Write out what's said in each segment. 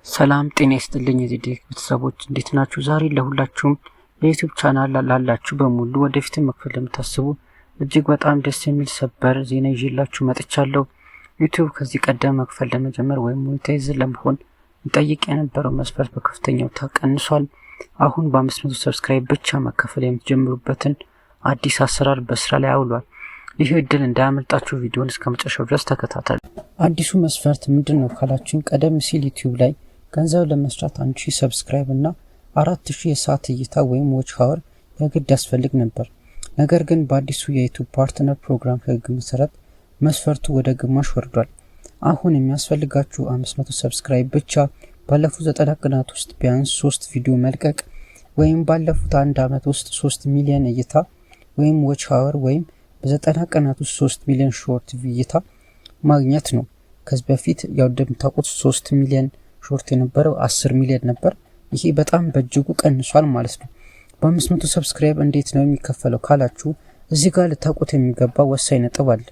ሰላም ጤና ይስጥልኝ የዜዴክ ቤተሰቦች እንዴት ናችሁ? ዛሬ ለሁላችሁም የዩቲዩብ ቻናል ላላችሁ በሙሉ ወደፊት መክፈል ለምታስቡ እጅግ በጣም ደስ የሚል ሰበር ዜና ይዤላችሁ መጥቻለሁ። ዩቲዩብ ከዚህ ቀደም መክፈል ለመጀመር ወይም ሞኔታይዝ ለመሆን ይጠይቅ የነበረው መስፈርት በከፍተኛው ተቀንሷል። አሁን በ500 ሰብስክራይብ ብቻ መከፈል የምትጀምሩበትን አዲስ አሰራር በስራ ላይ አውሏል። ይህ እድል እንዳያመልጣችሁ ቪዲዮን እስከመጨረሻው ድረስ ተከታተሉ። አዲሱ መስፈርት ምንድነው ካላችሁኝ፣ ቀደም ሲል ዩቲዩብ ላይ ገንዘብ ለመስራት 1000 ሰብስክራይብ እና 4000 የሰዓት እይታ ወይም ዎች ሃወር የግድ ያስፈልግ ነበር። ነገር ግን በአዲሱ የዩቲዩብ ፓርትነር ፕሮግራም ህግ መሰረት መስፈርቱ ወደ ግማሽ ወርዷል። አሁን የሚያስፈልጋችሁ 500 ሰብስክራይብ ብቻ፣ ባለፉት 90 ቀናት ውስጥ ቢያንስ 3 ቪዲዮ መልቀቅ ወይም ባለፉት 1 አመት ውስጥ 3 ሚሊዮን እይታ ወይም ዎች ሃወር ወይም በ90 ቀናት ውስጥ 3 ሚሊዮን ሾርት እይታ ማግኘት ነው። ከዚህ በፊት ያው እንደምታውቁት 3 ሚሊዮን ሾርት የነበረው 10 ሚሊዮን ነበር። ይሄ በጣም በእጅጉ ቀንሷል ማለት ነው። በ500 ሰብስክራይብ እንዴት ነው የሚከፈለው ካላችሁ፣ እዚህ ጋር ልታውቁት የሚገባ ወሳኝ ነጥብ አለ።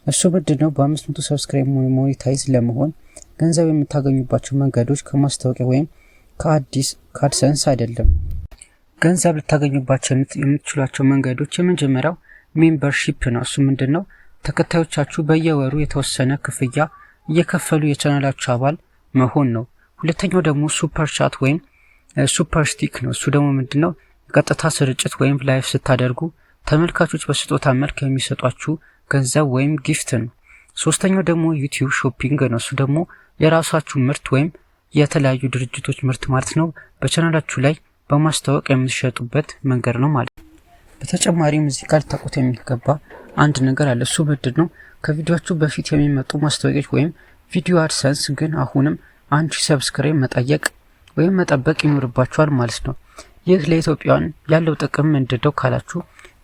እሱ ምንድነው? በ500 ሰብስክራይብ ሞኔታይዝ ለመሆን ገንዘብ የምታገኙባቸው መንገዶች ከማስታወቂያ ወይም ከአድሰንስ አይደለም። ገንዘብ ልታገኙባቸው የምትችሏቸው መንገዶች የመጀመሪያው ሜምበርሺፕ ነው። እሱ ምንድነው? ተከታዮቻችሁ በየወሩ የተወሰነ ክፍያ እየከፈሉ የቻናላችሁ አባል መሆን ነው። ሁለተኛው ደግሞ ሱፐር ቻት ወይም ሱፐር ስቲክ ነው። እሱ ደግሞ ምንድነው? ቀጥታ ስርጭት ወይም ላይቭ ስታደርጉ ተመልካቾች በስጦታ መልክ የሚሰጧችሁ ገንዘብ ወይም ጊፍት ነው። ሶስተኛው ደግሞ ዩቲዩብ ሾፒንግ ነው። እሱ ደግሞ የራሳችሁ ምርት ወይም የተለያዩ ድርጅቶች ምርት ማለት ነው በቻናላችሁ ላይ በማስተዋወቅ የምትሸጡበት መንገድ ነው ማለት ነው። በተጨማሪም እዚህ ጋር ልታውቁት የሚገባ አንድ ነገር አለ። እሱ ምንድነው? ከቪዲዮአችሁ በፊት የሚመጡ ማስታወቂያዎች ወይም ቪዲዮ አድሰንስ ግን አሁንም 1000 ሰብስክራይብ መጠየቅ ወይም መጠበቅ ይኖርባችኋል ማለት ነው። ይህ ለኢትዮጵያውያን ያለው ጥቅም ምንድነው ካላችሁ፣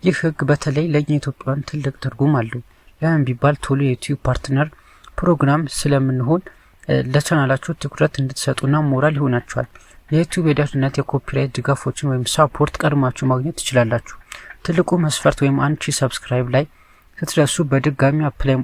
ይህ ህግ በተለይ ለኛ ኢትዮጵያውያን ትልቅ ትርጉም አለው። ለምን ቢባል ቶሎ የዩቲዩብ ፓርትነር ፕሮግራም ስለምንሆን ለቻናላችሁ ትኩረት እንድትሰጡና ሞራል ይሆናችኋል። የዩቲዩብ የደህንነት የኮፒራይት ድጋፎችን ወይም ሳፖርት ቀድማችሁ ማግኘት ትችላላችሁ። ትልቁ መስፈርት ወይም 1000 ሰብስክራይብ ላይ ስትደርሱ በድጋሚ አፕላይ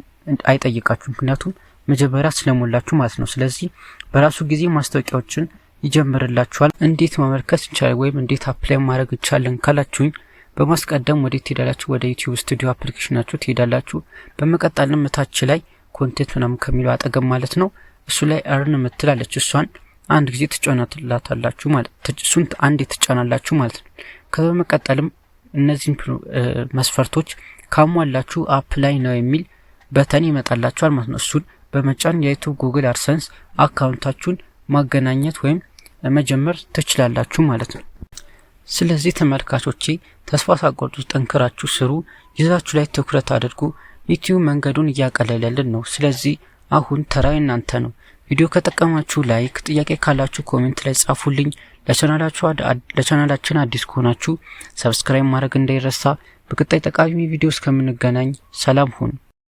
አይጠይቃችሁ፣ ምክንያቱም መጀመሪያ ስለሞላችሁ ማለት ነው። ስለዚህ በራሱ ጊዜ ማስታወቂያዎችን ይጀምርላችኋል። እንዴት ማመልከት ይቻላል ወይም እንዴት አፕላይ ማድረግ ይቻላል ካላችሁኝ፣ በማስቀደም ወደ ትሄዳላችሁ፣ ወደ ዩቲዩብ ስቱዲዮ አፕሊኬሽናችሁ ትሄዳላችሁ። በመቀጠልም ታች ላይ ኮንቴንት ምናምን ከሚለው አጠገብ ማለት ነው እሱ ላይ እርን ምትላለች። እሷን አንድ ጊዜ ትጫናላችሁ ማለት እሱን አንዴ ትጫናላችሁ ማለት ነው። ከበመቀጠልም እነዚህን መስፈርቶች ካሟላችሁ አፕላይ ነው የሚል በተን ይመጣላችኋል ማለት ነው። እሱን በመጫን የዩቲዩብ ጉግል አድሰንስ አካውንታችሁን ማገናኘት ወይም መጀመር ትችላላችሁ ማለት ነው። ስለዚህ ተመልካቾቼ ተስፋ ሳትቆርጡ ጠንክራችሁ ስሩ፣ ይዛችሁ ላይ ትኩረት አድርጉ። ዩቲዩብ መንገዱን እያቀለለልን ነው። ስለዚህ አሁን ተራው እናንተ ነው። ቪዲዮ ከጠቀማችሁ ላይክ፣ ጥያቄ ካላችሁ ኮሜንት ላይ ጻፉልኝ። ለቻናላችን አዲስ ከሆናችሁ ሰብስክራይብ ማድረግ እንዳይረሳ። በቀጣይ ጠቃሚ ቪዲዮ እስከምንገናኝ ሰላም ሁኑ።